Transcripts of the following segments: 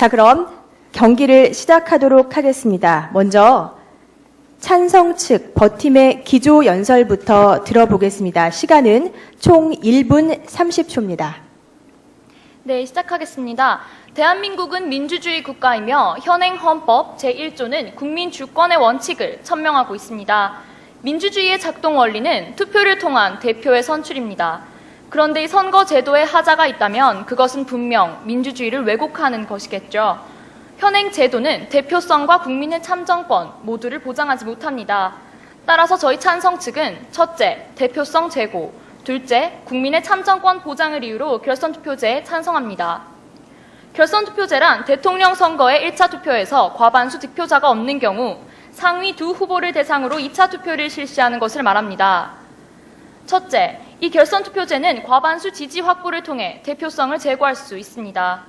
자, 그럼 경기를 시작하도록 하겠습니다. 먼저 찬성 측 버팀의 기조 연설부터 들어보겠습니다. 시간은 총 1분 30초입니다. 네, 시작하겠습니다. 대한민국은 민주주의 국가이며 현행 헌법 제1조는 국민 주권의 원칙을 천명하고 있습니다. 민주주의의 작동 원리는 투표를 통한 대표의 선출입니다. 그런데 이 선거 제도에 하자가 있다면 그것은 분명 민주주의를 왜곡하는 것이겠죠. 현행 제도는 대표성과 국민의 참정권 모두를 보장하지 못합니다. 따라서 저희 찬성 측은 첫째, 대표성 제고, 둘째, 국민의 참정권 보장을 이유로 결선투표제에 찬성합니다. 결선투표제란 대통령 선거의 1차 투표에서 과반수 득표자가 없는 경우 상위 두 후보를 대상으로 2차 투표를 실시하는 것을 말합니다. 첫째, 이 결선투표제는 과반수 지지 확보를 통해 대표성을 제고할 수 있습니다.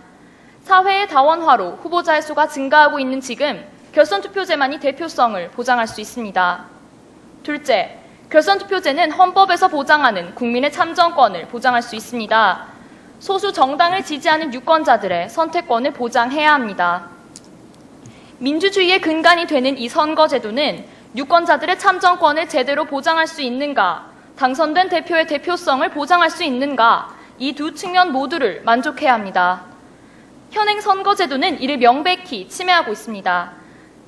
사회의 다원화로 후보자의 수가 증가하고 있는 지금 결선투표제만이 대표성을 보장할 수 있습니다. 둘째, 결선투표제는 헌법에서 보장하는 국민의 참정권을 보장할 수 있습니다. 소수 정당을 지지하는 유권자들의 선택권을 보장해야 합니다. 민주주의의 근간이 되는 이 선거제도는 유권자들의 참정권을 제대로 보장할 수 있는가, 당선된 대표의 대표성을 보장할 수 있는가, 이 두 측면 모두를 만족해야 합니다. 현행 선거제도는 이를 명백히 침해하고 있습니다.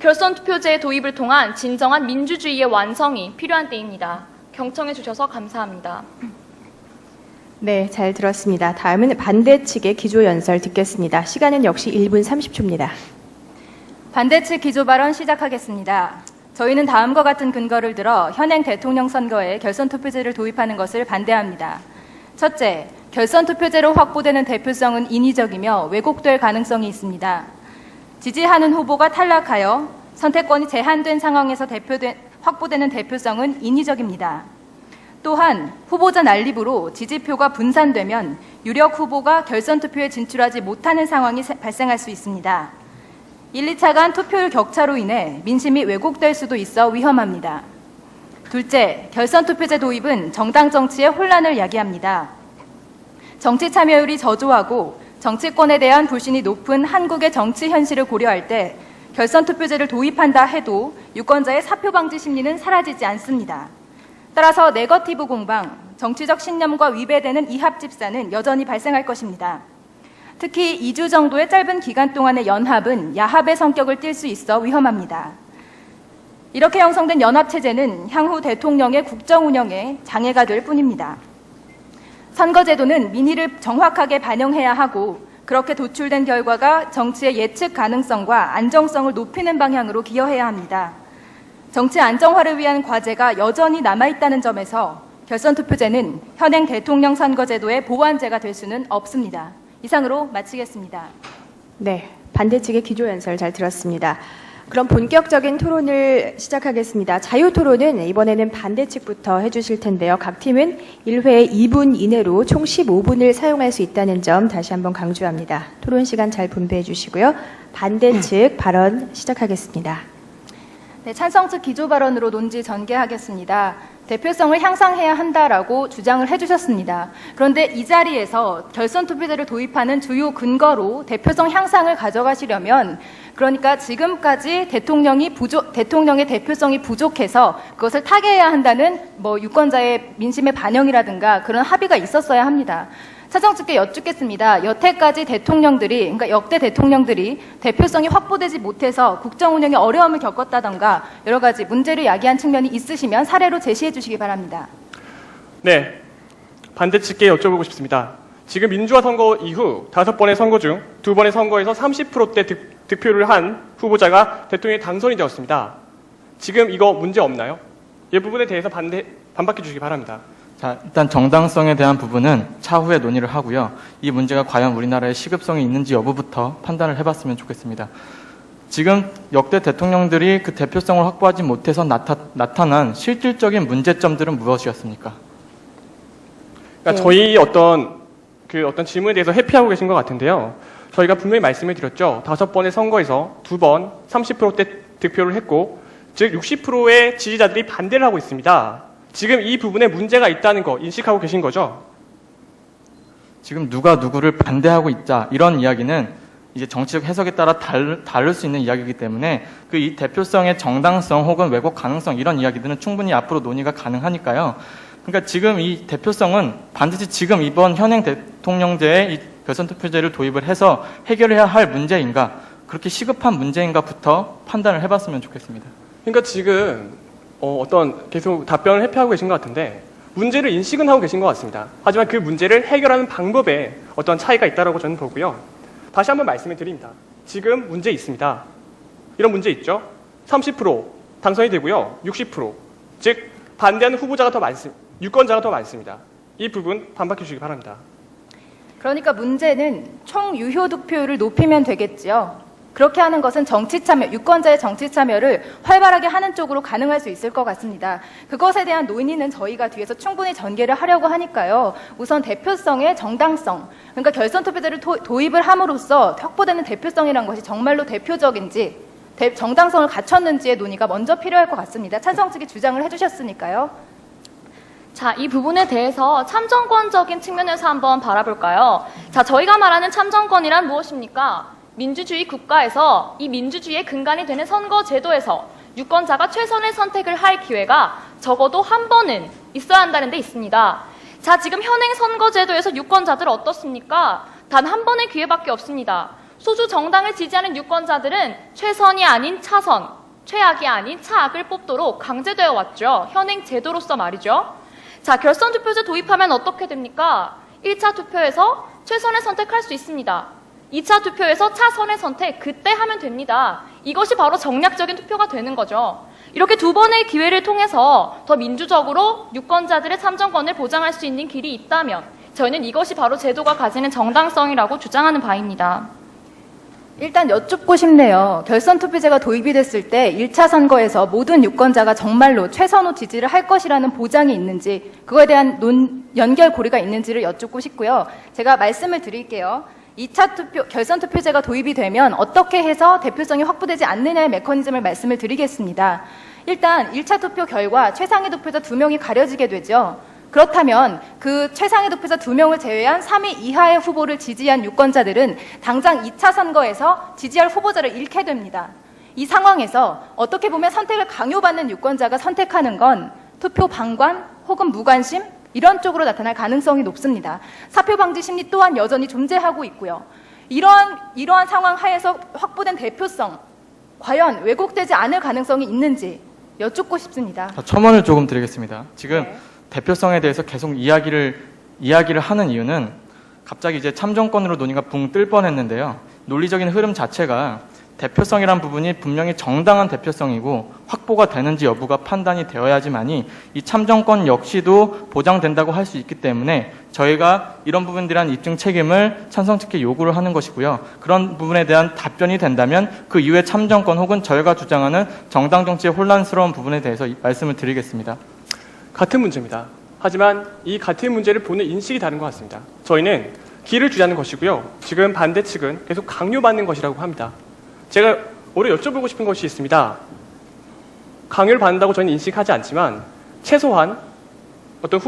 결선투표제의 도입을 통한 진정한 민주주의의 완성이 필요한 때입니다. 경청해 주셔서 감사합니다. 네, 잘 들었습니다. 다음은 반대 측의 기조 연설 듣겠습니다. 시간은 역시 1분 30초입니다. 반대 측 기조 발언 시작하겠습니다. 저희는 다음과 같은 근거를 들어 현행 대통령 선거에 결선투표제를 도입하는 것을 반대합니다. 첫째, 결선투표제로 확보되는 대표성은 인위적이며 왜곡될 가능성이 있습니다. 지지하는 후보가 탈락하여 선택권이 제한된 상황에서 확보되는 대표성은 인위적입니다. 또한 후보자 난립으로 지지표가 분산되면 유력 후보가 결선투표에 진출하지 못하는 상황이 발생할 수 있습니다. 1, 2차 간 투표율 격차로 인해 민심이 왜곡될 수도 있어 위험합니다. 둘째, 결선투표제 도입은 정당 정치의 혼란을 야기합니다. 정치 참여율이 저조하고 정치권에 대한 불신이 높은 한국의 정치 현실을 고려할 때 결선투표제를 도입한다 해도 유권자의 사표 방지 심리는 사라지지 않습니다. 따라서 네거티브 공방, 정치적 신념과 위배되는 이합집산은 여전히 발생할 것입니다. 특히 2주 정도의 짧은 기간 동안의 연합은 야합의 성격을 띨 수 있어 위험합니다. 이렇게 형성된 연합체제는 향후 대통령의 국정 운영에 장애가 될 뿐입니다. 선거제도는 민의를 정확하게 반영해야 하고 그렇게 도출된 결과가 정치의 예측 가능성과 안정성을 높이는 방향으로 기여해야 합니다. 정치 안정화를 위한 과제가 여전히 남아있다는 점에서 결선투표제는 현행 대통령 선거제도의 보완제가 될 수는 없습니다. 이상으로 마치겠습니다. 네, 반대 측의 기조 연설 잘 들었습니다. 그럼 본격적인 토론을 시작하겠습니다. 자유토론은 이번에는 반대 측부터 해주실 텐데요. 각 팀은 1회 2분 이내로 총 15분을 사용할 수 있다는 점 다시 한번 강조합니다. 토론 시간 잘 분배해 주시고요. 반대 측 발언 시작하겠습니다. 네, 찬성 측 기조 발언으로 논지 전개하겠습니다. 대표성을 향상해야 한다라고 주장을 해주셨습니다. 그런데 이 자리에서 결선투표제를 도입하는 주요 근거로 대표성 향상을 가져가시려면 그러니까 지금까지 대통령의 대표성이 부족해서 그것을 타개해야 한다는 유권자의 민심의 반영이라든가 그런 합의가 있었어야 합니다. 찬성 측께 여쭙겠습니다. 여태까지 그러니까 역대 대통령들이 대표성이 확보되지 못해서 국정 운영에 어려움을 겪었다던가 여러 가지 문제를 야기한 측면이 있으시면 사례로 제시해 주시기 바랍니다. 네, 반대 측께 여쭤보고 싶습니다. 지금 민주화 선거 이후 5번의 선거 중 2번의 선거에서 30%대 득표를 한 후보자가 대통령에 당선이 되었습니다. 지금 이거 문제 없나요? 이 부분에 대해서 반박해 주시기 바랍니다. 자, 일단 정당성에 대한 부분은 차후에 논의를 하고요. 이 문제가 과연 우리나라에 시급성이 있는지 여부부터 판단을 해봤으면 좋겠습니다. 지금 역대 대통령들이 그 대표성을 확보하지 못해서 나타난 실질적인 문제점들은 무엇이었습니까? 그러니까 저희 어떤 질문에 대해서 회피하고 계신 것 같은데요. 저희가 분명히 말씀을 드렸죠. 5번의 선거에서 2번 30%대 득표를 했고, 즉 60%의 지지자들이 반대를 하고 있습니다. 지금 이 부분에 문제가 있다는 거 인식하고 계신 거죠? 지금 누가 누구를 반대하고 있다 이런 이야기는 이제 정치적 해석에 따라 다를 수 있는 이야기이기 때문에 그 이 대표성의 정당성 혹은 왜곡 가능성 이런 이야기들은 충분히 앞으로 논의가 가능하니까요. 그러니까 지금 이 대표성은 반드시 지금 이번 현행 대통령제의 이 결선 투표제를 도입을 해서 해결해야 할 문제인가, 그렇게 시급한 문제인가부터 판단을 해봤으면 좋겠습니다. 그러니까 지금 어떤 계속 답변을 회피하고 계신 것 같은데 문제를 인식은 하고 계신 것 같습니다. 하지만 그 문제를 해결하는 방법에 어떤 차이가 있다고 저는 보고요. 다시 한번 말씀을 드립니다. 지금 문제 있습니다. 이런 문제 있죠. 30% 당선이 되고요. 60%, 즉 반대하는 후보자가 더 많습니다. 유권자가 더 많습니다. 이 부분 반박해 주시기 바랍니다. 그러니까 문제는 총 유효 득표율을 높이면 되겠지요. 그렇게 하는 것은 정치 참여, 유권자의 정치 참여를 활발하게 하는 쪽으로 가능할 수 있을 것 같습니다. 그것에 대한 논의는 저희가 뒤에서 충분히 전개를 하려고 하니까요. 우선 대표성의 정당성, 그러니까 결선 투표제를 도입을 함으로써 확보되는 대표성이라는 것이 정말로 대표적인지, 정당성을 갖췄는지의 논의가 먼저 필요할 것 같습니다. 찬성 측이 주장을 해주셨으니까요. 자, 이 부분에 대해서 참정권적인 측면에서 한번 바라볼까요? 자, 저희가 말하는 참정권이란 무엇입니까? 민주주의 국가에서 이 민주주의의 근간이 되는 선거제도에서 유권자가 최선의 선택을 할 기회가 적어도 한 번은 있어야 한다는 데 있습니다. 자, 지금 현행 선거제도에서 유권자들 어떻습니까? 단 한 번의 기회밖에 없습니다. 소수 정당을 지지하는 유권자들은 최선이 아닌 차선, 최악이 아닌 차악을 뽑도록 강제되어 왔죠. 현행 제도로서 말이죠. 자, 결선 투표제 도입하면 어떻게 됩니까? 1차 투표에서 최선의 선택할 수 있습니다. 2차 투표에서 차선의 선택, 그때 하면 됩니다. 이것이 바로 정략적인 투표가 되는 거죠. 이렇게 두 번의 기회를 통해서 더 민주적으로 유권자들의 참정권을 보장할 수 있는 길이 있다면 저희는 이것이 바로 제도가 가지는 정당성이라고 주장하는 바입니다. 일단 여쭙고 싶네요. 결선 투표제가 도입이 됐을 때 1차 선거에서 모든 유권자가 정말로 최선호 지지를 할 것이라는 보장이 있는지, 그거에 대한 연결고리가 있는지를 여쭙고 싶고요. 제가 말씀을 드릴게요. 2차 투표, 결선 투표제가 도입이 되면 어떻게 해서 대표성이 확보되지 않느냐의 메커니즘을 말씀을 드리겠습니다. 일단 1차 투표 결과 최상위 득표자 2명이 가려지게 되죠. 그렇다면 그 최상위 득표자 2명을 제외한 3위 이하의 후보를 지지한 유권자들은 당장 2차 선거에서 지지할 후보자를 잃게 됩니다. 이 상황에서 어떻게 보면 선택을 강요받는 유권자가 선택하는 건 투표 방관 혹은 무관심 이런 쪽으로 나타날 가능성이 높습니다. 사표 방지 심리 또한 여전히 존재하고 있고요. 이러한 상황 하에서 확보된 대표성, 과연 왜곡되지 않을 가능성이 있는지 여쭙고 싶습니다. 첨언을 조금 드리겠습니다. 지금 네. 대표성에 대해서 계속 이야기를 하는 이유는 갑자기 이제 참정권으로 논의가 붕 뜰 뻔했는데요. 논리적인 흐름 자체가 대표성이란 부분이 분명히 정당한 대표성이고 확보가 되는지 여부가 판단이 되어야지만이 이 참정권 역시도 보장된다고 할 수 있기 때문에 저희가 이런 부분들에 대한 입증 책임을 찬성 측에 요구를 하는 것이고요. 그런 부분에 대한 답변이 된다면 그 이후에 참정권 혹은 저희가 주장하는 정당 정치의 혼란스러운 부분에 대해서 말씀을 드리겠습니다. 같은 문제입니다. 하지만 이 같은 문제를 보는 인식이 다른 것 같습니다. 저희는 길을 주자는 것이고요. 지금 반대 측은 계속 강요받는 것이라고 합니다. 제가 오늘 여쭤보고 싶은 것이 있습니다. 강요를 받는다고 저희는 인식하지 않지만 최소한 어떤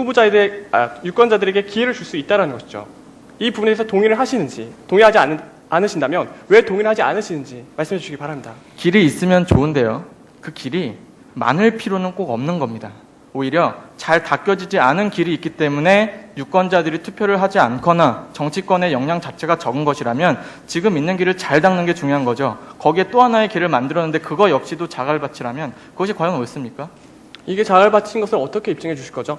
유권자들에게 기회를 줄 수 있다는 것이죠. 이 부분에 대해서 동의를 하시는지, 동의하지 않으신다면 왜 동의를 하지 않으시는지 말씀해 주시기 바랍니다. 길이 있으면 좋은데요. 그 길이 많을 필요는 꼭 없는 겁니다. 오히려 잘 닦여지지 않은 길이 있기 때문에 유권자들이 투표를 하지 않거나 정치권의 역량 자체가 적은 것이라면 지금 있는 길을 잘 닦는 게 중요한 거죠. 거기에 또 하나의 길을 만들었는데 그거 역시도 자갈밭이라면 그것이 과연 옳습니까? 이게 자갈밭인 것을 어떻게 입증해 주실 거죠?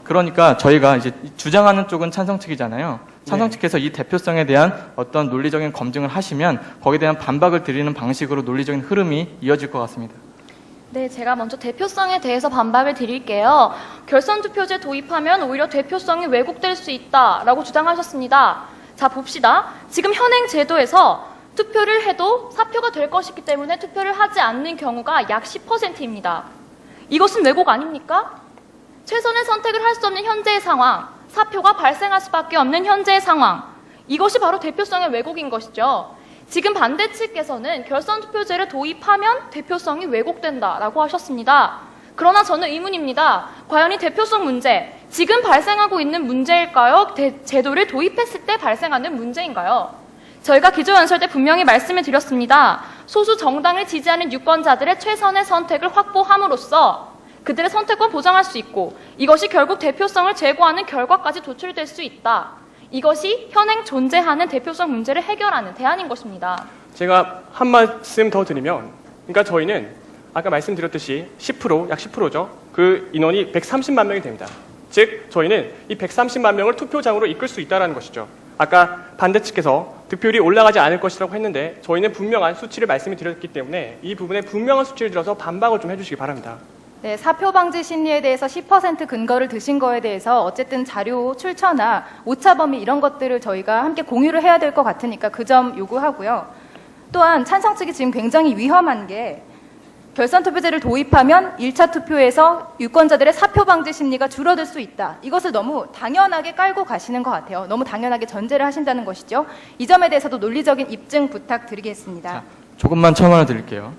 그러니까 저희가 이제 주장하는 쪽은 찬성 측이잖아요. 찬성 측에서 이 대표성에 대한 어떤 논리적인 검증을 하시면 거기에 대한 반박을 드리는 방식으로 논리적인 흐름이 이어질 것 같습니다. 네, 제가 먼저 대표성에 대해서 반박을 드릴게요. 결선 투표제 도입하면 오히려 대표성이 왜곡될 수 있다라고 주장하셨습니다. 자, 봅시다. 지금 현행 제도에서 투표를 해도 사표가 될 것이기 때문에 투표를 하지 않는 경우가 약 10%입니다. 이것은 왜곡 아닙니까? 최선의 선택을 할 수 없는 현재의 상황, 사표가 발생할 수밖에 없는 현재의 상황, 이것이 바로 대표성의 왜곡인 것이죠. 지금 반대 측에서는 결선 투표제를 도입하면 대표성이 왜곡된다라고 하셨습니다. 그러나 저는 의문입니다. 과연 이 대표성 문제, 지금 발생하고 있는 문제일까요? 제도를 도입했을 때 발생하는 문제인가요? 저희가 기조연설 때 분명히 말씀을 드렸습니다. 소수 정당을 지지하는 유권자들의 최선의 선택을 확보함으로써 그들의 선택권 보장할 수 있고 이것이 결국 대표성을 제고하는 결과까지 도출될 수 있다. 이것이 현행 존재하는 대표성 문제를 해결하는 대안인 것입니다. 제가 한 말씀 더 드리면, 그러니까 저희는 아까 말씀드렸듯이 10%, 약 10%죠. 그 인원이 130만 명이 됩니다. 즉, 저희는 이 130만 명을 투표장으로 이끌 수 있다는 것이죠. 아까 반대 측에서 득표율이 올라가지 않을 것이라고 했는데 저희는 분명한 수치를 말씀을 드렸기 때문에 이 부분에 분명한 수치를 들어서 반박을 좀 해주시기 바랍니다. 네, 사표 방지 심리에 대해서 10% 근거를 드신 거에 대해서 어쨌든 자료 출처나 오차 범위 이런 것들을 저희가 함께 공유를 해야 될 것 같으니까 그 점 요구하고요. 또한 찬성 측이 지금 굉장히 위험한 게 결선 투표제를 도입하면 1차 투표에서 유권자들의 사표 방지 심리가 줄어들 수 있다. 이것을 너무 당연하게 깔고 가시는 것 같아요. 너무 당연하게 전제를 하신다는 것이죠. 이 점에 대해서도 논리적인 입증 부탁드리겠습니다. 자, 조금만 첨언을 드릴게요.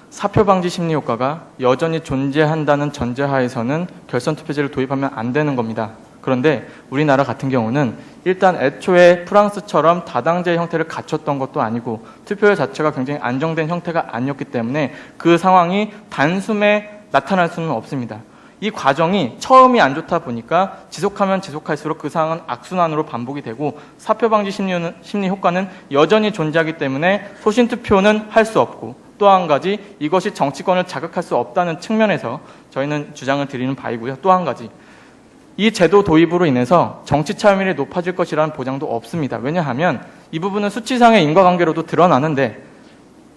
사표 방지 심리 효과가 여전히 존재한다는 전제하에서는 결선 투표제를 도입하면 안 되는 겁니다. 그런데 우리나라 같은 경우는 일단 애초에 프랑스처럼 다당제 형태를 갖췄던 것도 아니고 투표율 자체가 굉장히 안정된 형태가 아니었기 때문에 그 상황이 단숨에 나타날 수는 없습니다. 이 과정이 처음이 안 좋다 보니까 지속하면 지속할수록 그 상황은 악순환으로 반복이 되고 사표 방지 심리 효과는 여전히 존재하기 때문에 소신 투표는 할 수 없고 또 한 가지 이것이 정치권을 자극할 수 없다는 측면에서 저희는 주장을 드리는 바이고요. 또 한 가지 이 제도 도입으로 인해서 정치 참여율이 높아질 것이라는 보장도 없습니다. 왜냐하면 이 부분은 수치상의 인과관계로도 드러나는데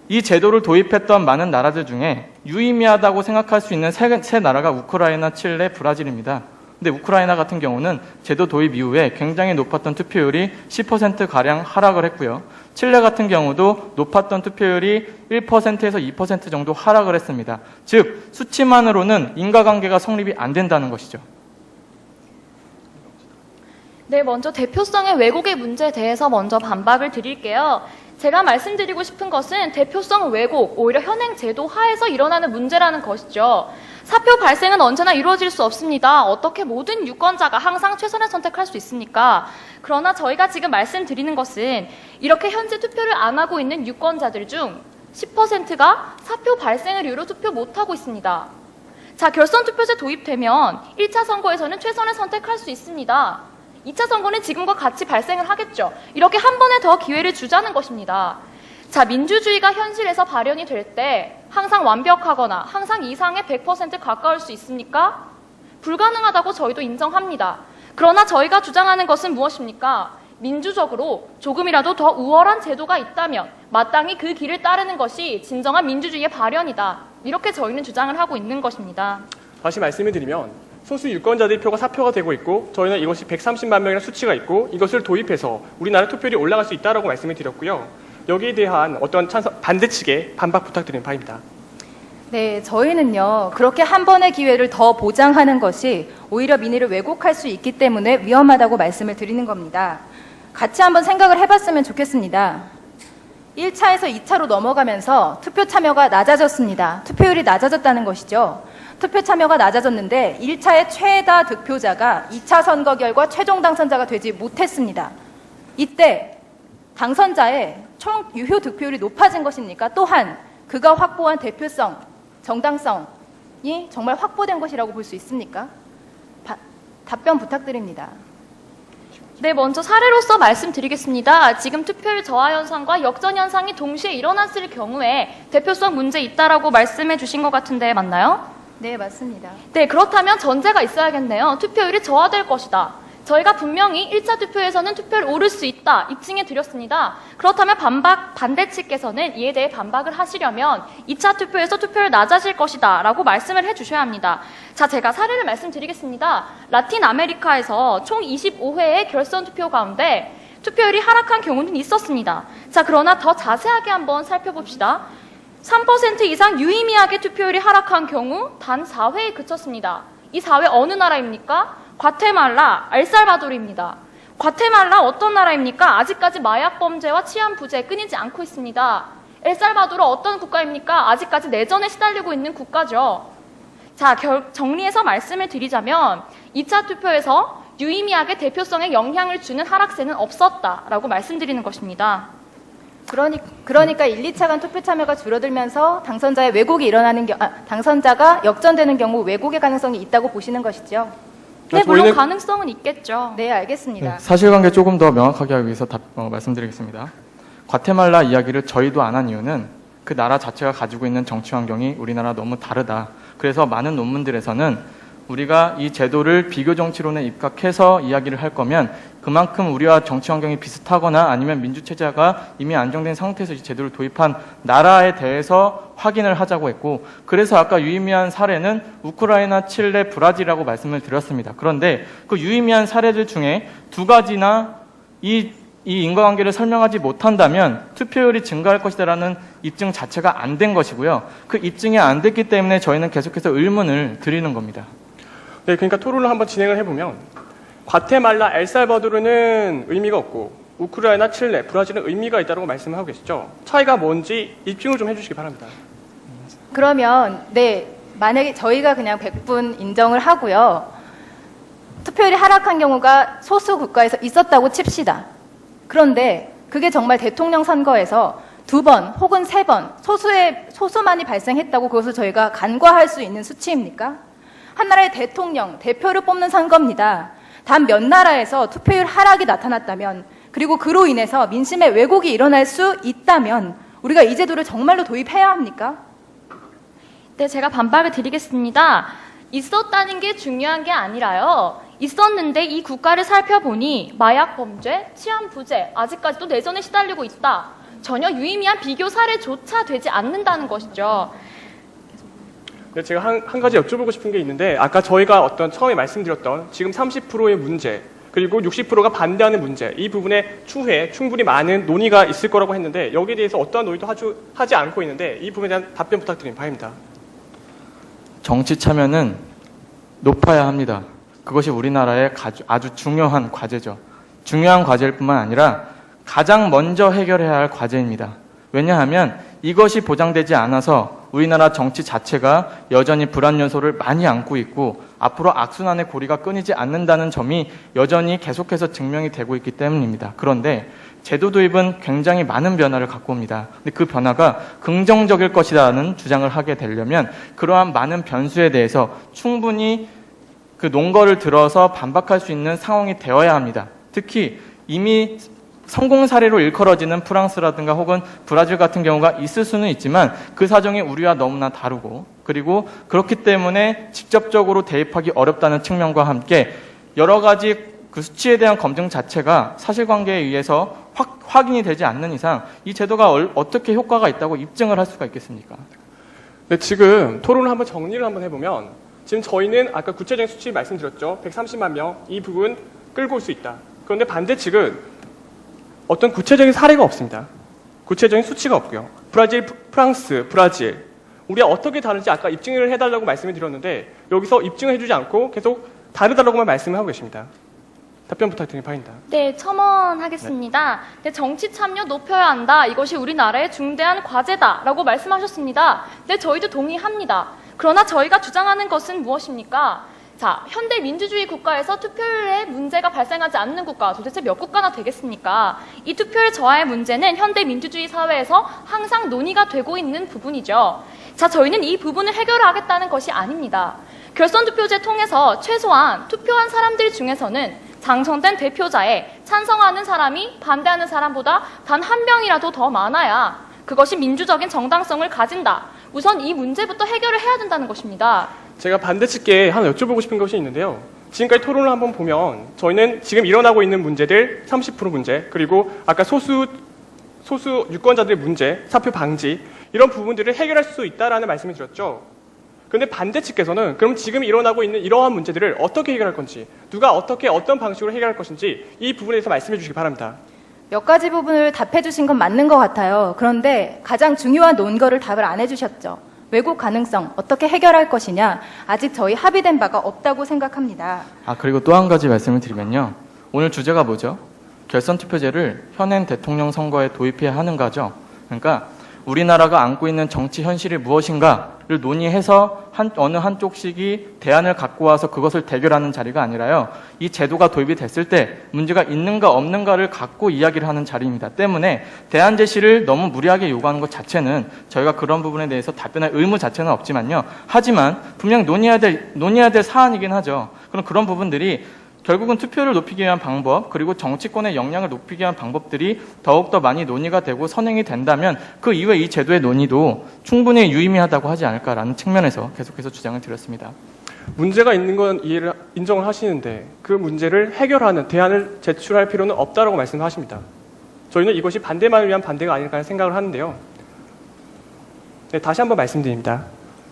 이 제도를 도입했던 많은 나라들 중에 유의미하다고 생각할 수 있는 세 나라가 우크라이나, 칠레, 브라질입니다. 근데 우크라이나 같은 경우는 제도 도입 이후에 굉장히 높았던 투표율이 10%가량 하락을 했고요. 칠레 같은 경우도 높았던 투표율이 1%에서 2% 정도 하락을 했습니다. 즉 수치만으로는 인과관계가 성립이 안 된다는 것이죠. 네, 먼저 대표성의 왜곡의 문제에 대해서 먼저 반박을 드릴게요. 제가 말씀드리고 싶은 것은 대표성 왜곡, 오히려 현행 제도 하에서 일어나는 문제라는 것이죠. 사표 발생은 언제나 이루어질 수 없습니다. 어떻게 모든 유권자가 항상 최선을 선택할 수 있습니까? 그러나 저희가 지금 말씀드리는 것은 이렇게 현재 투표를 안 하고 있는 유권자들 중 10%가 사표 발생을 이유로 투표 못하고 있습니다. 자, 결선 투표제 도입되면 1차 선거에서는 최선을 선택할 수 있습니다. 2차 선거는 지금과 같이 발생을 하겠죠. 이렇게 한 번에 더 기회를 주자는 것입니다. 자, 민주주의가 현실에서 발현이 될 때 항상 완벽하거나 항상 이상의 100% 가까울 수 있습니까? 불가능하다고 저희도 인정합니다. 그러나 저희가 주장하는 것은 무엇입니까? 민주적으로 조금이라도 더 우월한 제도가 있다면 마땅히 그 길을 따르는 것이 진정한 민주주의의 발현이다. 이렇게 저희는 주장을 하고 있는 것입니다. 다시 말씀을 드리면 소수 유권자들의 표가 사표가 되고 있고 저희는 이것이 130만 명이라는 수치가 있고 이것을 도입해서 우리나라 투표율이 올라갈 수 있다고 말씀을 드렸고요. 여기에 대한 어떤 반대 측의 반박 부탁드리는 바입니다. 네, 저희는요, 그렇게 한 번의 기회를 더 보장하는 것이 오히려 민의를 왜곡할 수 있기 때문에 위험하다고 말씀을 드리는 겁니다. 같이 한번 생각을 해봤으면 좋겠습니다. 1차에서 2차로 넘어가면서 투표 참여가 낮아졌습니다. 투표율이 낮아졌다는 것이죠. 투표 참여가 낮아졌는데 1차의 최다 득표자가 2차 선거 결과 최종 당선자가 되지 못했습니다. 이때 당선자의 총 유효 득표율이 높아진 것입니까? 또한 그가 확보한 대표성, 정당성이 정말 확보된 것이라고 볼 수 있습니까? 답변 부탁드립니다. 네, 먼저 사례로서 말씀드리겠습니다. 지금 투표율 저하 현상과 역전 현상이 동시에 일어났을 경우에 대표성 문제 있다라고 말씀해 주신 것 같은데 맞나요? 네, 맞습니다. 네, 그렇다면 전제가 있어야겠네요. 투표율이 저하될 것이다. 저희가 분명히 1차 투표에서는 투표율 오를 수 있다 입증해 드렸습니다. 그렇다면 반대 측께서는 이에 대해 반박을 하시려면 2차 투표에서 투표율 낮아질 것이다 라고 말씀을 해 주셔야 합니다. 자, 제가 사례를 말씀드리겠습니다. 라틴 아메리카에서 총 25회의 결선 투표 가운데 투표율이 하락한 경우는 있었습니다. 자, 그러나 더 자세하게 한번 살펴봅시다. 3% 이상 유의미하게 투표율이 하락한 경우 단 4회에 그쳤습니다. 이 4회 어느 나라입니까? 과테말라, 엘살바도르입니다. 과테말라 어떤 나라입니까? 아직까지 마약 범죄와 치안 부재 끊이지 않고 있습니다. 엘살바도르 어떤 국가입니까? 아직까지 내전에 시달리고 있는 국가죠. 자, 정리해서 말씀을 드리자면 2차 투표에서 유의미하게 대표성에 영향을 주는 하락세는 없었다라고 말씀드리는 것입니다. 그러니까 1, 2차 간 투표 참여가 줄어들면서 당선자의 왜곡이 당선자가 역전되는 경우 왜곡의 가능성이 있다고 보시는 것이죠. 네, 물론 저희는- 가능성은 있겠죠. 네, 알겠습니다. 네, 사실관계 조금 더 명확하게 하기 위해서 말씀드리겠습니다. 과테말라 이야기를 저희도 안 한 이유는 그 나라 자체가 가지고 있는 정치 환경이 우리나라 너무 다르다. 그래서 많은 논문들에서는 우리가 이 제도를 비교 정치론에 입각해서 이야기를 할 거면 그만큼 우리와 정치 환경이 비슷하거나 아니면 민주체제가 이미 안정된 상태에서 이 제도를 도입한 나라에 대해서 확인을 하자고 했고, 그래서 아까 유의미한 사례는 우크라이나, 칠레, 브라질이라고 말씀을 드렸습니다. 그런데 그 유의미한 사례들 중에 두 가지나 이 인과관계를 설명하지 못한다면 투표율이 증가할 것이다라는 입증 자체가 안 된 것이고요. 그 입증이 안 됐기 때문에 저희는 계속해서 의문을 드리는 겁니다. 네, 그러니까 토론을 한번 진행을 해보면 과테말라, 엘살바도르는 의미가 없고 우크라이나, 칠레, 브라질은 의미가 있다고 말씀을 하고 계시죠. 차이가 뭔지 입증을 좀 해주시기 바랍니다. 그러면 만약에 저희가 그냥 100분 인정을 하고요. 투표율이 하락한 경우가 소수 국가에서 있었다고 칩시다. 그런데 그게 정말 대통령 선거에서 2번 혹은 3번 소수만이 발생했다고 그것을 저희가 간과할 수 있는 수치입니까? 한 나라의 대통령, 대표를 뽑는 선거입니다. 단 몇 나라에서 투표율 하락이 나타났다면, 그리고 그로 인해서 민심의 왜곡이 일어날 수 있다면 우리가 이 제도를 정말로 도입해야 합니까? 네, 제가 반박을 드리겠습니다. 있었다는 게 중요한 게 아니라요. 있었는데 이 국가를 살펴보니 마약 범죄, 치안 부재, 아직까지도 내전에 시달리고 있다. 전혀 유의미한 비교 사례조차 되지 않는다는 것이죠. 네, 제가 한 가지 여쭤보고 싶은 게 있는데 아까 저희가 처음에 말씀드렸던 지금 30%의 문제 그리고 60%가 반대하는 문제 이 부분에 추후에 충분히 많은 논의가 있을 거라고 했는데 여기에 대해서 어떠한 논의도 하지 않고 있는데 이 부분에 대한 답변 부탁드립니다. 바입니다. 정치 참여는 높아야 합니다. 그것이 우리나라의 아주 중요한 과제죠. 중요한 과제일 뿐만 아니라 가장 먼저 해결해야 할 과제입니다. 왜냐하면 이것이 보장되지 않아서 우리나라 정치 자체가 여전히 불안 요소를 많이 안고 있고 앞으로 악순환의 고리가 끊이지 않는다는 점이 여전히 계속해서 증명이 되고 있기 때문입니다. 그런데 제도 도입은 굉장히 많은 변화를 갖고 옵니다. 근데 그 변화가 긍정적일 것이라는 주장을 하게 되려면 그러한 많은 변수에 대해서 충분히 그 논거를 들어서 반박할 수 있는 상황이 되어야 합니다. 특히 이미 성공 사례로 일컬어지는 프랑스라든가 혹은 브라질 같은 경우가 있을 수는 있지만 그 사정이 우리와 너무나 다르고 그리고 그렇기 때문에 직접적으로 대입하기 어렵다는 측면과 함께 여러 가지 그 수치에 대한 검증 자체가 사실관계에 의해서 확인이 되지 않는 이상 이 제도가 어떻게 효과가 있다고 입증을 할 수가 있겠습니까? 네, 지금 토론을 한번 정리를 한번 해보면 지금 저희는 아까 구체적인 수치 말씀드렸죠. 130만 명 이 부분 끌고 올 수 있다. 그런데 반대 측은 어떤 구체적인 사례가 없습니다. 구체적인 수치가 없고요. 프랑스, 브라질 우리가 어떻게 다른지 아까 입증을 해달라고 말씀을 드렸는데 여기서 입증을 해주지 않고 계속 다르다라고만 말씀을 하고 계십니다. 답변 부탁드립니다. 바입니다. 네, 첨언하겠습니다. 네, 정치 참여 높여야 한다. 이것이 우리나라의 중대한 과제다라고 말씀하셨습니다. 네, 저희도 동의합니다. 그러나 저희가 주장하는 것은 무엇입니까? 자, 현대 민주주의 국가에서 투표율에 문제가 발생하지 않는 국가 도대체 몇 국가나 되겠습니까? 이 투표율 저하의 문제는 현대 민주주의 사회에서 항상 논의가 되고 있는 부분이죠. 자, 저희는 이 부분을 해결하겠다는 것이 아닙니다. 결선투표제 통해서 최소한 투표한 사람들 중에서는 당선된 대표자에 찬성하는 사람이 반대하는 사람보다 단 한 명이라도 더 많아야 그것이 민주적인 정당성을 가진다. 우선 이 문제부터 해결을 해야 된다는 것입니다. 제가 반대 측께 하나 여쭤보고 싶은 것이 있는데요. 지금까지 토론을 한번 보면 저희는 지금 일어나고 있는 문제들 30% 문제 그리고 아까 소수 유권자들의 문제, 사표 방지 이런 부분들을 해결할 수 있다라는 말씀을 드렸죠. 그런데 반대 측께서는 그럼 지금 일어나고 있는 이러한 문제들을 어떻게 해결할 건지 누가 어떤 방식으로 해결할 것인지 이 부분에 대해서 말씀해 주시기 바랍니다. 몇 가지 부분을 답해 주신 건 맞는 것 같아요. 그런데 가장 중요한 논거를 답을 안 해주셨죠. 왜곡 가능성 어떻게 해결할 것이냐 아직 저희 합의된 바가 없다고 생각합니다. 그리고 또 한 가지 말씀을 드리면요. 오늘 주제가 뭐죠? 결선투표제를 현행 대통령 선거에 도입해야 하는가죠. 그러니까 우리나라가 안고 있는 정치 현실이 무엇인가 논의해서 어느 한쪽씩이 대안을 갖고 와서 그것을 대결하는 자리가 아니라요. 이 제도가 도입이 됐을 때 문제가 있는가 없는가를 갖고 이야기를 하는 자리입니다. 때문에 대안 제시를 너무 무리하게 요구하는 것 자체는 저희가 그런 부분에 대해서 답변할 의무 자체는 없지만요. 하지만 분명 논의해야 될 사안이긴 하죠. 그런 부분들이 결국은 투표율을 높이기 위한 방법, 그리고 정치권의 역량을 높이기 위한 방법들이 더욱더 많이 논의가 되고 선행이 된다면 그 이후에 이 제도의 논의도 충분히 유의미하다고 하지 않을까라는 측면에서 계속해서 주장을 드렸습니다. 문제가 있는 건 인정을 하시는데 그 문제를 해결하는 대안을 제출할 필요는 없다라고 말씀하십니다. 저희는 이것이 반대만을 위한 반대가 아닐까 생각을 하는데요. 네, 다시 한번 말씀드립니다.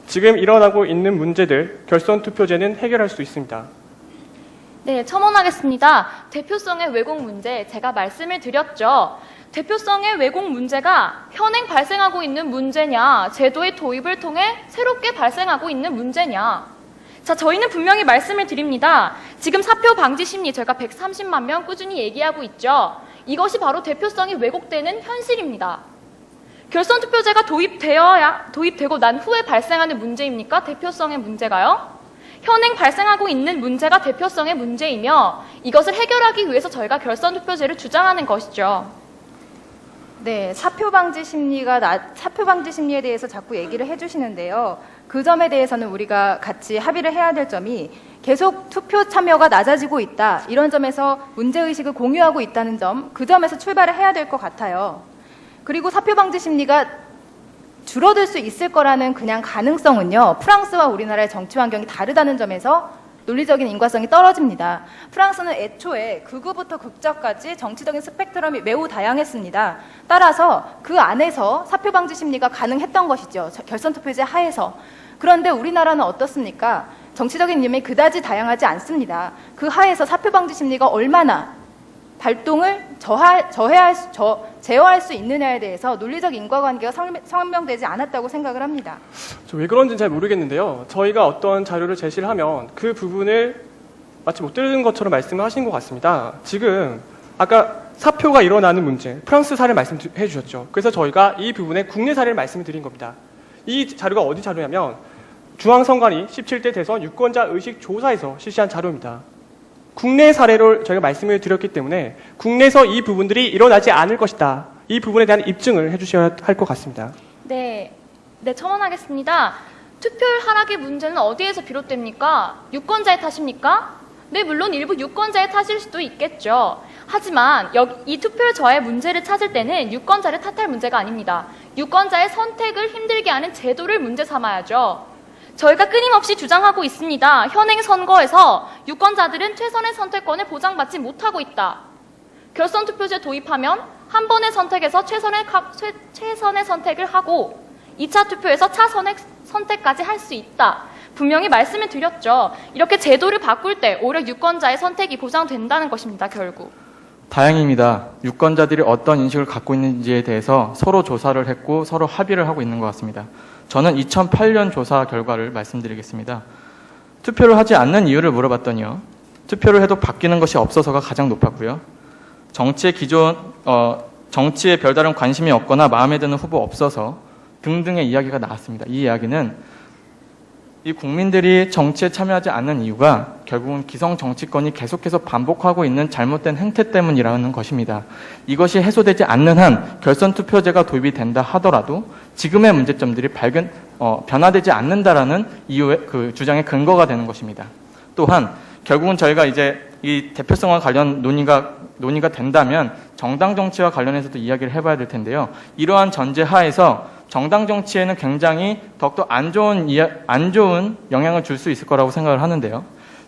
지금 일어나고 있는 문제들 결선 투표제는 해결할 수 있습니다. 네, 첨언하겠습니다. 대표성의 왜곡 문제, 제가 말씀을 드렸죠. 대표성의 왜곡 문제가 현행 발생하고 있는 문제냐, 제도의 도입을 통해 새롭게 발생하고 있는 문제냐. 자, 저희는 분명히 말씀을 드립니다. 지금 사표 방지 심리, 저희가 130만 명 꾸준히 얘기하고 있죠. 이것이 바로 대표성이 왜곡되는 현실입니다. 결선 투표제가 도입되고 난 후에 발생하는 문제입니까? 대표성의 문제가요? 현행 발생하고 있는 문제가 대표성의 문제이며 이것을 해결하기 위해서 저희가 결선 투표제를 주장하는 것이죠. 네, 사표 방지 심리에 대해서 자꾸 얘기를 해주시는데요. 그 점에 대해서는 우리가 같이 합의를 해야 될 점이 계속 투표 참여가 낮아지고 있다. 이런 점에서 문제의식을 공유하고 있다는 점, 그 점에서 출발을 해야 될 것 같아요. 그리고 사표 방지 심리가 줄어들 수 있을 거라는 그냥 가능성은요, 프랑스와 우리나라의 정치 환경이 다르다는 점에서 논리적인 인과성이 떨어집니다. 프랑스는 애초에 극우부터 극좌까지 정치적인 스펙트럼이 매우 다양했습니다. 따라서 그 안에서 사표 방지 심리가 가능했던 것이죠. 결선 투표제 하에서. 그런데 우리나라는 어떻습니까? 정치적인 이념이 그다지 다양하지 않습니다. 그 하에서 사표 방지 심리가 얼마나 발동을 제어할 수 있느냐에 대해서 논리적 인과관계가 설명되지 않았다고 생각을 합니다. 왜 그런지는 잘 모르겠는데요. 저희가 어떤 자료를 제시를 하면 그 부분을 마치 못 들은 것처럼 말씀을 하신 것 같습니다. 지금 아까 사표가 일어나는 문제, 프랑스 사례를 말씀해 주셨죠. 그래서 저희가 이 부분에 국내 사례를 말씀을 드린 겁니다. 이 자료가 어디 자료냐면 중앙선관위 17대 대선 유권자 의식 조사에서 실시한 자료입니다. 국내 사례를 저희가 말씀을 드렸기 때문에 국내에서 이 부분들이 일어나지 않을 것이다. 이 부분에 대한 입증을 해주셔야 할 것 같습니다. 네, 첨언하겠습니다. 투표율 하락의 문제는 어디에서 비롯됩니까? 유권자의 탓입니까? 네, 물론 일부 유권자의 탓일 수도 있겠죠. 하지만 이 투표율 저하의 문제를 찾을 때는 유권자를 탓할 문제가 아닙니다. 유권자의 선택을 힘들게 하는 제도를 문제 삼아야죠. 저희가 끊임없이 주장하고 있습니다. 현행 선거에서 유권자들은 최선의 선택권을 보장받지 못하고 있다. 결선 투표제 도입하면 한 번의 선택에서 최선의 선택을 하고 2차 투표에서 차선의 선택까지 할 수 있다. 분명히 말씀을 드렸죠. 이렇게 제도를 바꿀 때 오히려 유권자의 선택이 보장된다는 것입니다. 결국. 다행입니다. 유권자들이 어떤 인식을 갖고 있는지에 대해서 서로 조사를 했고 서로 합의를 하고 있는 것 같습니다. 저는 2008년 조사 결과를 말씀드리겠습니다. 투표를 하지 않는 이유를 물어봤더니요. 투표를 해도 바뀌는 것이 없어서가 가장 높았고요. 정치에 별다른 관심이 없거나 마음에 드는 후보 없어서 등등의 이야기가 나왔습니다. 이 이야기는 이 국민들이 정치에 참여하지 않는 이유가 결국은 기성 정치권이 계속해서 반복하고 있는 잘못된 행태 때문이라는 것입니다. 이것이 해소되지 않는 한 결선 투표제가 도입이 된다 하더라도 지금의 문제점들이 변화되지 않는다라는 이유의 그 주장의 근거가 되는 것입니다. 또한 결국은 저희가 이제 이 대표성과 관련 논의가 된다면 정당 정치와 관련해서도 이야기를 해봐야 될 텐데요. 이러한 전제 하에서 정당 정치에는 굉장히 더욱더 안 좋은 영향을 줄 수 있을 거라고 생각을 하는데요.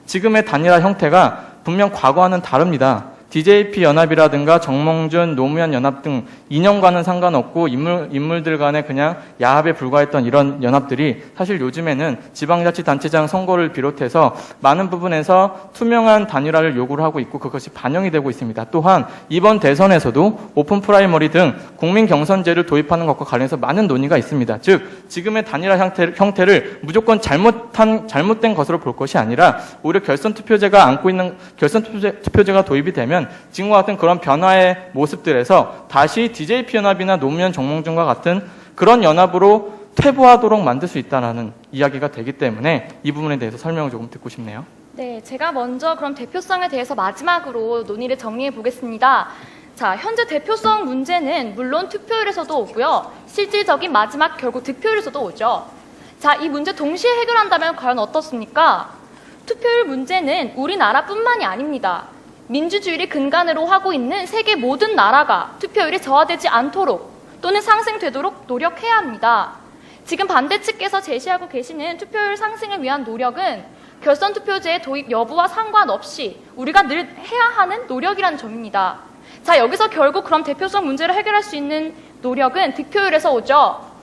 지금의 단일화 형태가 분명 과거와는 다릅니다. DJP 연합이라든가 정몽준, 노무현 연합 등 이념과는 상관없고 인물들 간의 그냥 야합에 불과했던 이런 연합들이 사실 요즘에는 지방자치단체장 선거를 비롯해서 많은 부분에서 투명한 단일화를 요구를 하고 있고 그것이 반영이 되고 있습니다. 또한 이번 대선에서도 오픈 프라이머리 등 국민 경선제를 도입하는 것과 관련해서 많은 논의가 있습니다. 즉 지금의 단일화 형태를 무조건 잘못된 것으로 볼 것이 아니라 오히려 결선 투표제가 도입이 되면 지금과 같은 그런 변화의 모습들에서 다시 DJP 연합이나 노무현 정몽준과 같은 그런 연합으로 퇴보하도록 만들 수 있다는 이야기가 되기 때문에 이 부분에 대해서 설명을 조금 듣고 싶네요. 네, 제가 먼저 그럼 대표성에 대해서 마지막으로 논의를 정리해 보겠습니다. 자, 현재 대표성 문제는 물론 투표율에서도 오고요. 실질적인 마지막 결국 득표율에서도 오죠. 자, 이 문제 동시에 해결한다면 과연 어떻습니까? 투표율 문제는 우리나라뿐만이 아닙니다. 민주주의를 근간으로 하고 있는 세계 모든 나라가 투표율이 저하되지 않도록 또는 상승되도록 노력해야 합니다. 지금 반대 측께서 제시하고 계시는 투표율 상승을 위한 노력은 결선 투표제의 도입 여부와 상관없이 우리가 늘 해야 하는 노력이라는 점입니다. 자, 여기서 결국 그럼 대표성 문제를 해결할 수 있는 노력은 득표율에서 오죠.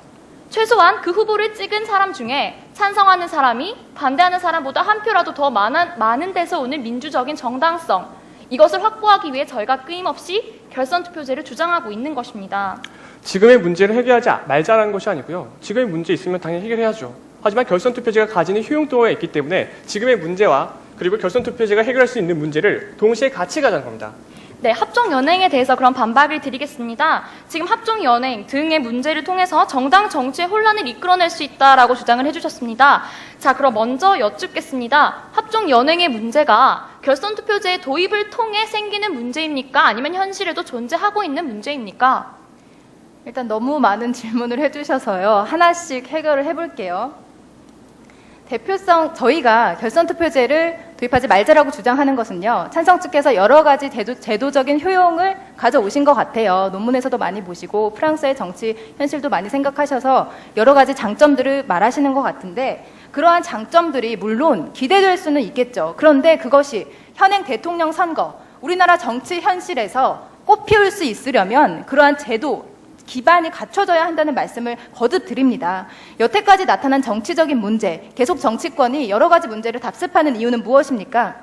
최소한 그 후보를 찍은 사람 중에 찬성하는 사람이 반대하는 사람보다 한 표라도 더 많은 데서 오는 민주적인 정당성, 이것을 확보하기 위해 저희가 끊임없이 결선 투표제를 주장하고 있는 것입니다. 지금의 문제를 해결하지 말자라는 것이 아니고요. 지금의 문제 있으면 당연히 해결해야죠. 하지만 결선 투표제가 가지는 효용도가 있기 때문에 지금의 문제와 그리고 결선 투표제가 해결할 수 있는 문제를 동시에 같이 가자는 겁니다. 네, 합종연행에 대해서 그럼 반박을 드리겠습니다. 지금 합종연행 등의 문제를 통해서 정당 정치의 혼란을 이끌어낼 수 있다라고 주장을 해주셨습니다. 자, 그럼 먼저 여쭙겠습니다. 합종연행의 문제가 결선 투표제의 도입을 통해 생기는 문제입니까? 아니면 현실에도 존재하고 있는 문제입니까? 일단 너무 많은 질문을 해주셔서요. 하나씩 해결을 해볼게요. 대표성, 저희가 결선 투표제를 도입하지 말자라고 주장하는 것은요. 찬성 측께서 여러 가지 제도적인 효용을 가져오신 것 같아요. 논문에서도 많이 보시고 프랑스의 정치 현실도 많이 생각하셔서 여러 가지 장점들을 말하시는 것 같은데 그러한 장점들이 물론 기대될 수는 있겠죠. 그런데 그것이 현행 대통령 선거, 우리나라 정치 현실에서 꽃피울 수 있으려면 그러한 제도, 기반이 갖춰져야 한다는 말씀을 거듭 드립니다. 여태까지 나타난 정치적인 문제, 계속 정치권이 여러 가지 문제를 답습하는 이유는 무엇입니까?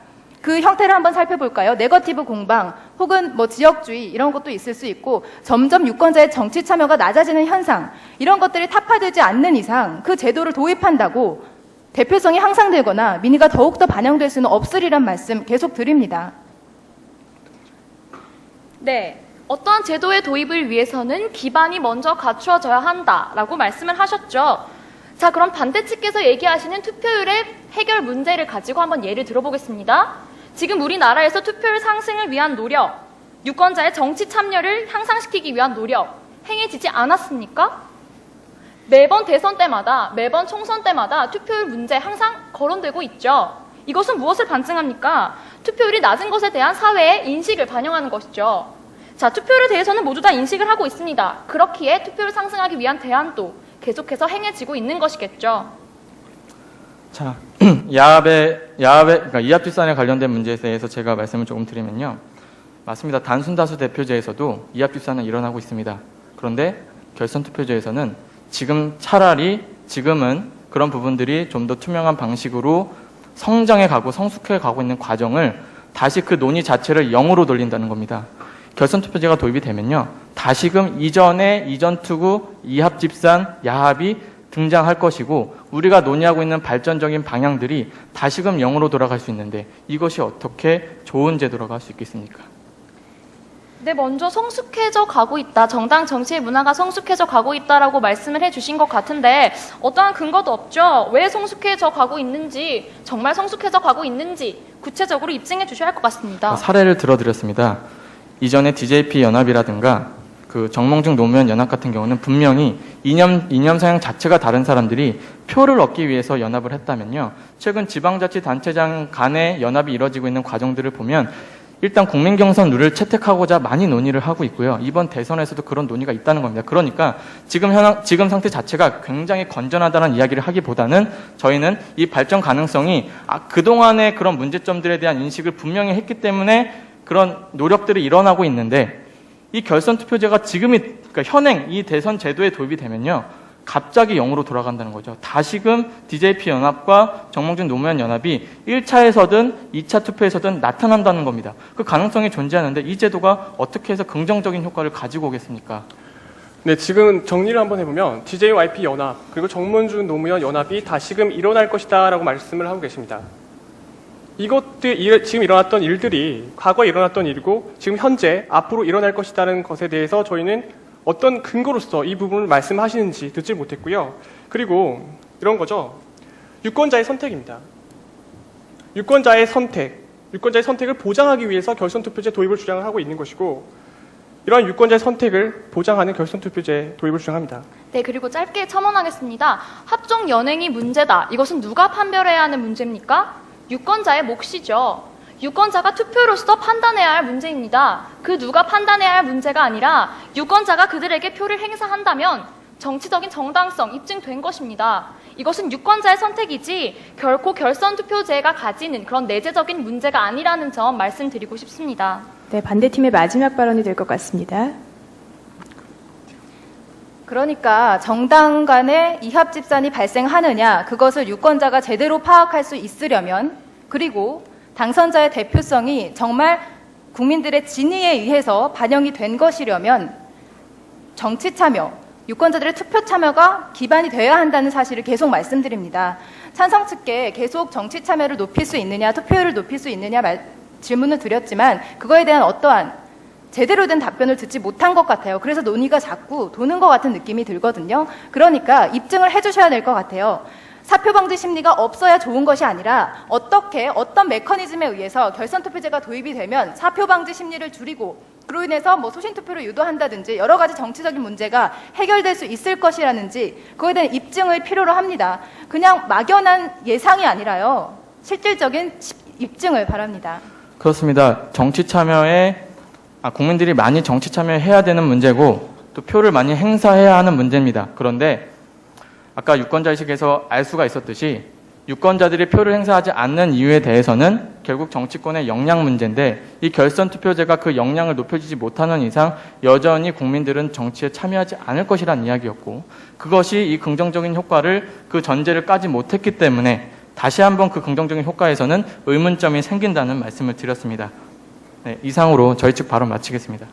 그 형태를 한번 살펴볼까요? 네거티브 공방 혹은 지역주의 이런 것도 있을 수 있고 점점 유권자의 정치 참여가 낮아지는 현상 이런 것들이 타파되지 않는 이상 그 제도를 도입한다고 대표성이 향상되거나 민의가 더욱더 반영될 수는 없으리란 말씀 계속 드립니다. 네. 어떠한 제도의 도입을 위해서는 기반이 먼저 갖추어져야 한다라고 말씀을 하셨죠. 자, 그럼 반대 측께서 얘기하시는 투표율의 해결 문제를 가지고 한번 예를 들어보겠습니다. 지금 우리나라에서 투표율 상승을 위한 노력, 유권자의 정치 참여를 향상시키기 위한 노력 행해지지 않았습니까? 매번 대선 때마다, 매번 총선 때마다 투표율 문제 항상 거론되고 있죠. 이것은 무엇을 반증합니까? 투표율이 낮은 것에 대한 사회의 인식을 반영하는 것이죠. 자, 투표율에 대해서는 모두 다 인식을 하고 있습니다. 그렇기에 투표율 상승하기 위한 대안도 계속해서 행해지고 있는 것이겠죠. 자, 그러니까 이합집산에 관련된 문제에 대해서 제가 말씀을 조금 드리면요. 맞습니다. 단순 다수 대표제에서도 이합집산은 일어나고 있습니다. 그런데 결선 투표제에서는 지금은 그런 부분들이 좀 더 투명한 방식으로 성장해 가고 성숙해 가고 있는 과정을 다시 그 논의 자체를 0으로 돌린다는 겁니다. 결선 투표제가 도입이 되면요. 다시금 이전 투구, 이합집산, 야합이 등장할 것이고 우리가 논의하고 있는 발전적인 방향들이 다시금 0으로 돌아갈 수 있는데 이것이 어떻게 좋은 제도라고 할 수 있겠습니까? 네, 먼저 성숙해져 가고 있다. 정당 정치의 문화가 성숙해져 가고 있다라고 말씀을 해주신 것 같은데 어떠한 근거도 없죠. 왜 성숙해져 가고 있는지, 정말 성숙해져 가고 있는지 구체적으로 입증해 주셔야 할 것 같습니다. 사례를 들어드렸습니다. 이전에 DJP 연합이라든가 그 정몽준 노무현 연합 같은 경우는 분명히 이념 성향 자체가 다른 사람들이 표를 얻기 위해서 연합을 했다면요. 최근 지방자치단체장 간의 연합이 이뤄지고 있는 과정들을 보면 일단 국민경선 룰을 채택하고자 많이 논의를 하고 있고요. 이번 대선에서도 그런 논의가 있다는 겁니다. 그러니까 지금 상태 자체가 굉장히 건전하다는 이야기를 하기보다는 저희는 이 발전 가능성이 그동안의 그런 문제점들에 대한 인식을 분명히 했기 때문에 그런 노력들이 일어나고 있는데 이 결선 투표제가 그러니까 현행 이 대선 제도에 도입이 되면요. 갑자기 0으로 돌아간다는 거죠. 다시금 DJP 연합과 정몽준 노무현 연합이 1차에서든 2차 투표에서든 나타난다는 겁니다. 그 가능성이 존재하는데 이 제도가 어떻게 해서 긍정적인 효과를 가지고 오겠습니까? 네, 지금 정리를 한번 해보면 DJYP 연합 그리고 정몽준 노무현 연합이 다시금 일어날 것이다라고 말씀을 하고 계십니다. 지금 일어났던 일들이 과거에 일어났던 일이고 지금 현재 앞으로 일어날 것이라는 것에 대해서 저희는 어떤 근거로서 이 부분을 말씀하시는지 듣지 못했고요. 그리고 이런 거죠. 유권자의 선택입니다. 유권자의 선택을 보장하기 위해서 결선투표제 도입을 주장을 하고 있는 것이고, 이러한 유권자의 선택을 보장하는 결선투표제 도입을 주장합니다. 네, 그리고 짧게 첨언하겠습니다. 합종 연행이 문제다. 이것은 누가 판별해야 하는 문제입니까? 유권자의 몫이죠. 유권자가 투표로서 판단해야 할 문제입니다. 그 누가 판단해야 할 문제가 아니라 유권자가 그들에게 표를 행사한다면 정치적인 정당성 입증된 것입니다. 이것은 유권자의 선택이지 결코 결선투표제가 가지는 그런 내재적인 문제가 아니라는 점 말씀드리고 싶습니다. 네, 반대팀의 마지막 발언이 될 것 같습니다. 그러니까 정당 간의 이합 집산이 발생하느냐, 그것을 유권자가 제대로 파악할 수 있으려면, 그리고 당선자의 대표성이 정말 국민들의 진의에 의해서 반영이 된 것이려면 정치 참여, 유권자들의 투표 참여가 기반이 되어야 한다는 사실을 계속 말씀드립니다. 찬성 측께 계속 정치 참여를 높일 수 있느냐, 투표율을 높일 수 있느냐 질문을 드렸지만 그거에 대한 어떠한 제대로 된 답변을 듣지 못한 것 같아요. 그래서 논의가 자꾸 도는 것 같은 느낌이 들거든요. 그러니까 입증을 해주셔야 될 것 같아요. 사표 방지 심리가 없어야 좋은 것이 아니라 어떤 메커니즘에 의해서 결선투표제가 도입이 되면 사표 방지 심리를 줄이고 그로 인해서 소신투표를 유도한다든지 여러 가지 정치적인 문제가 해결될 수 있을 것이라는지 그거에 대한 입증을 필요로 합니다. 그냥 막연한 예상이 아니라요. 실질적인 입증을 바랍니다. 그렇습니다. 정치 참여에 국민들이 많이 정치 참여해야 되는 문제고 또 표를 많이 행사해야 하는 문제입니다. 그런데 아까 유권자의식에서 알 수가 있었듯이 유권자들이 표를 행사하지 않는 이유에 대해서는 결국 정치권의 역량 문제인데 이 결선투표제가 그 역량을 높여주지 못하는 이상 여전히 국민들은 정치에 참여하지 않을 것이라는 이야기였고 그것이 이 긍정적인 효과를 그 전제를 까지 못했기 때문에 다시 한번 그 긍정적인 효과에서는 의문점이 생긴다는 말씀을 드렸습니다. 네, 이상으로 저희 측 발언 마치겠습니다.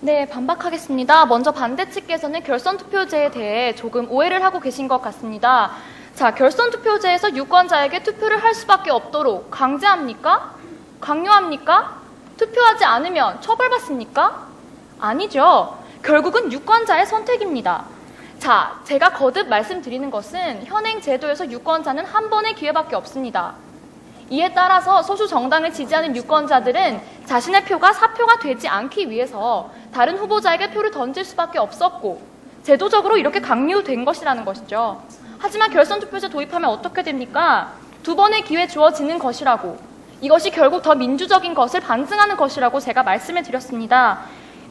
네, 반박하겠습니다. 먼저 반대 측께서는 결선투표제에 대해 조금 오해를 하고 계신 것 같습니다. 자, 결선투표제에서 유권자에게 투표를 할 수밖에 없도록 강제합니까? 강요합니까? 투표하지 않으면 처벌받습니까? 아니죠. 결국은 유권자의 선택입니다. 자, 제가 거듭 말씀드리는 것은 현행 제도에서 유권자는 한 번의 기회밖에 없습니다. 이에 따라서 소수 정당을 지지하는 유권자들은 자신의 표가 사표가 되지 않기 위해서 다른 후보자에게 표를 던질 수밖에 없었고 제도적으로 이렇게 강요된 것이라는 것이죠. 하지만 결선투표제 도입하면 어떻게 됩니까? 두 번의 기회 주어지는 것이라고, 이것이 결국 더 민주적인 것을 반증하는 것이라고 제가 말씀을 드렸습니다.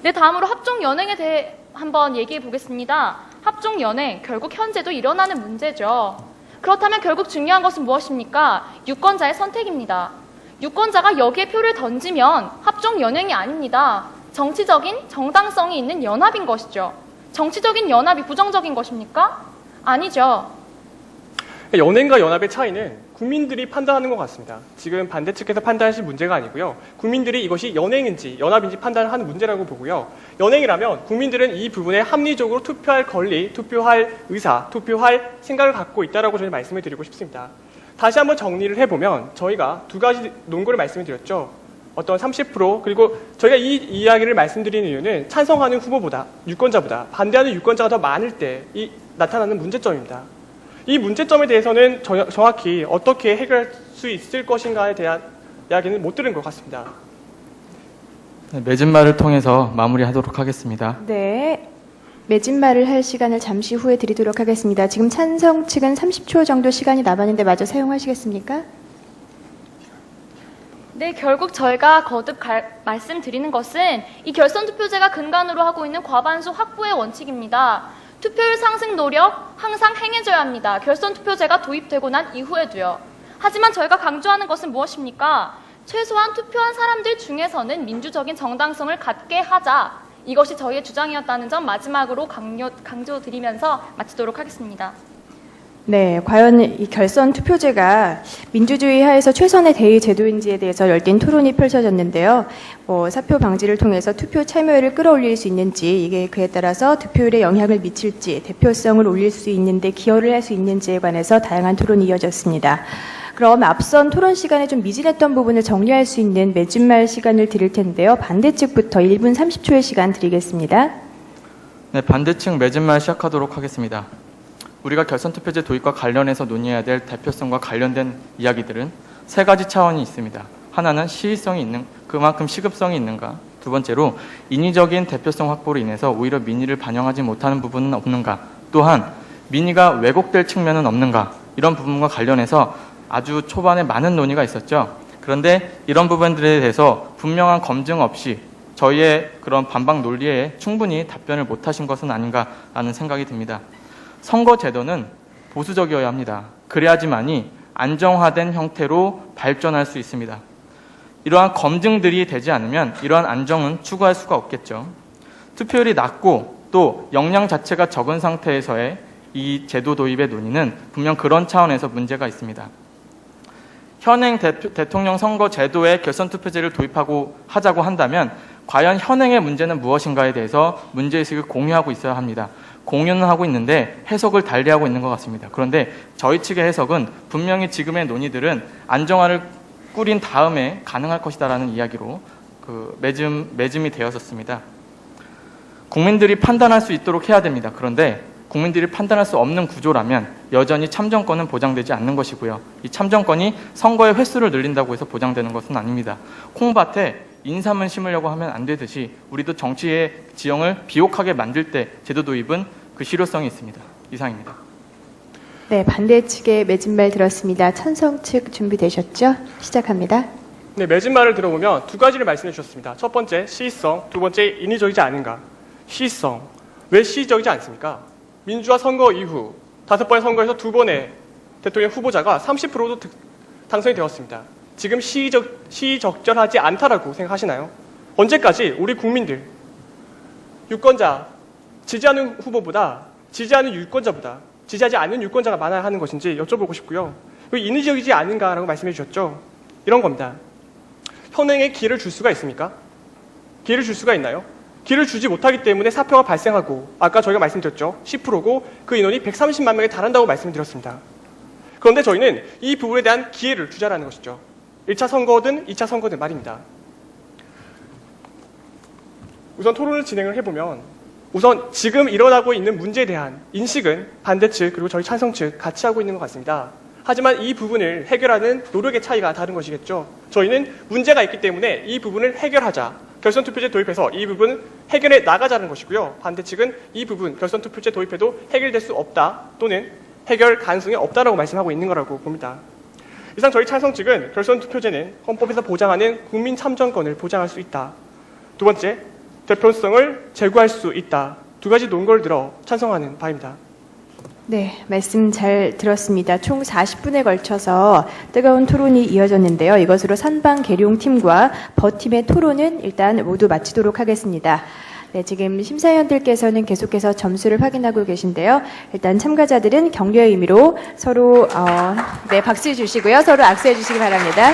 네, 다음으로 합종연행에 대해 한번 얘기해 보겠습니다. 합종연행, 결국 현재도 일어나는 문제죠. 그렇다면 결국 중요한 것은 무엇입니까? 유권자의 선택입니다. 유권자가 여기에 표를 던지면 합종연행이 아닙니다. 정치적인 정당성이 있는 연합인 것이죠. 정치적인 연합이 부정적인 것입니까? 아니죠. 연행과 연합의 차이는 국민들이 판단하는 것 같습니다. 지금 반대 측에서 판단하실 문제가 아니고요. 국민들이 이것이 연행인지 연합인지 판단을 하는 문제라고 보고요. 연행이라면 국민들은 이 부분에 합리적으로 투표할 권리, 투표할 의사, 투표할 생각을 갖고 있다라고 저는 말씀을 드리고 싶습니다. 다시 한번 정리를 해보면 저희가 두 가지 논거를 말씀을 드렸죠. 어떤 30% 그리고 저희가 이 이야기를 말씀드리는 이유는 찬성하는 후보보다 유권자보다 반대하는 유권자가 더 많을 때 나타나는 문제점입니다. 이 문제점에 대해서는 정확히 어떻게 해결할 수 있을 것인가에 대한 이야기는 못 들은 것 같습니다. 네, 맺은 말을 통해서 마무리하도록 하겠습니다. 네. 맺은 말을 할 시간을 잠시 후에 드리도록 하겠습니다. 지금 찬성 측은 30초 정도 시간이 남았는데 마저 사용하시겠습니까? 네, 결국 저희가 거듭 말씀드리는 것은 이 결선투표제가 근간으로 하고 있는 과반수 확보의 원칙입니다. 투표율 상승 노력 항상 행해져야 합니다. 결선투표제가 도입되고 난 이후에도요. 하지만 저희가 강조하는 것은 무엇입니까? 최소한 투표한 사람들 중에서는 민주적인 정당성을 갖게 하자. 이것이 저희의 주장이었다는 점 마지막으로 강조드리면서 마치도록 하겠습니다. 네, 과연 이 결선 투표제가 민주주의 하에서 최선의 대의 제도인지에 대해서 열띤 토론이 펼쳐졌는데요. 사표 방지를 통해서 투표 참여율을 끌어올릴 수 있는지, 이게 그에 따라서 득표율에 영향을 미칠지, 대표성을 올릴 수 있는데 기여를 할 수 있는지에 관해서 다양한 토론이 이어졌습니다. 그럼 앞선 토론 시간에 좀 미진했던 부분을 정리할 수 있는 맺은 말 시간을 드릴 텐데요. 반대 측부터 1분 30초의 시간 드리겠습니다. 네, 반대측 맺은말 시작하도록 하겠습니다. 우리가 결선투표제 도입과 관련해서 논의해야 될 대표성과 관련된 이야기들은 세 가지 차원이 있습니다. 하나는 시의성이 있는, 그만큼 시급성이 있는가? 두 번째로 인위적인 대표성 확보로 인해서 오히려 민의를 반영하지 못하는 부분은 없는가? 또한 민의가 왜곡될 측면은 없는가? 이런 부분과 관련해서 아주 초반에 많은 논의가 있었죠. 그런데 이런 부분들에 대해서 분명한 검증 없이 저희의 그런 반박 논리에 충분히 답변을 못하신 것은 아닌가라는 생각이 듭니다. 선거제도는 보수적이어야 합니다. 그래야지만이 안정화된 형태로 발전할 수 있습니다. 이러한 검증들이 되지 않으면 이러한 안정은 추구할 수가 없겠죠. 투표율이 낮고 또 역량 자체가 적은 상태에서의 이 제도 도입의 논의는 분명 그런 차원에서 문제가 있습니다. 현행 대통령 선거 제도에 결선투표제를 도입하고 하자고 한다면 과연 현행의 문제는 무엇인가에 대해서 문제의식을 공유하고 있어야 합니다. 공유는 하고 있는데 해석을 달리하고 있는 것 같습니다. 그런데 저희 측의 해석은 분명히 지금의 논의들은 안정화를 꾸린 다음에 가능할 것이다라는 이야기로 매짐이 되었었습니다. 국민들이 판단할 수 있도록 해야 됩니다. 그런데 국민들이 판단할 수 없는 구조라면 여전히 참정권은 보장되지 않는 것이고요. 이 참정권이 선거의 횟수를 늘린다고 해서 보장되는 것은 아닙니다. 콩밭에 인삼을 심으려고 하면 안 되듯이 우리도 정치의 지형을 비옥하게 만들 때 제도 도입은 그 실효성이 있습니다. 이상입니다. 네, 반대 측의 맺은말 들었습니다. 찬성 측 준비되셨죠? 시작합니다. 네, 맺은말을 들어보면 두 가지를 말씀해 주셨습니다. 첫 번째, 시의성, 두 번째, 인위적이지 않은가. 시의성, 왜 시의적이지 않습니까? 민주화 선거 이후 5번의 선거에서 2번의 대통령 후보자가 30%도 당선이 되었습니다. 지금 시의적절하지 않다라고 생각하시나요? 언제까지 우리 국민들, 유권자, 지지하는 후보보다 지지하는 유권자보다 지지하지 않는 유권자가 많아야 하는 것인지 여쭤보고 싶고요. 인위적이지 않은가라고 말씀해 주셨죠? 이런 겁니다. 현행에 기회를 줄 수가 있습니까? 기회를 줄 수가 있나요? 기회를 주지 못하기 때문에 사표가 발생하고 아까 저희가 말씀드렸죠. 10%고 그 인원이 130만 명에 달한다고 말씀드렸습니다. 그런데 저희는 이 부분에 대한 기회를 주자라는 것이죠. 1차 선거든 2차 선거든 말입니다. 우선 토론을 진행을 해보면 우선 지금 일어나고 있는 문제에 대한 인식은 반대측 그리고 저희 찬성측 같이 하고 있는 것 같습니다. 하지만 이 부분을 해결하는 노력의 차이가 다른 것이겠죠. 저희는 문제가 있기 때문에 이 부분을 해결하자. 결선투표제 도입해서 이 부분 해결해 나가자는 것이고요. 반대측은 이 부분 결선투표제 도입해도 해결될 수 없다 또는 해결 가능성이 없다라고 말씀하고 있는 거라고 봅니다. 이상 저희 찬성 측은 결선투표제는 헌법에서 보장하는 국민 참정권을 보장할 수 있다. 두 번째, 대표성을 제고할 수 있다. 두 가지 논거를 들어 찬성하는 바입니다. 네, 말씀 잘 들었습니다. 총 40분에 걸쳐서 뜨거운 토론이 이어졌는데요. 이것으로 산방 계룡팀과 버팀의 토론은 일단 모두 마치도록 하겠습니다. 네, 지금 심사위원들께서는 계속해서 점수를 확인하고 계신데요. 일단 참가자들은 격려의 의미로 서로 박수 주시고요. 서로 악수해 주시기 바랍니다.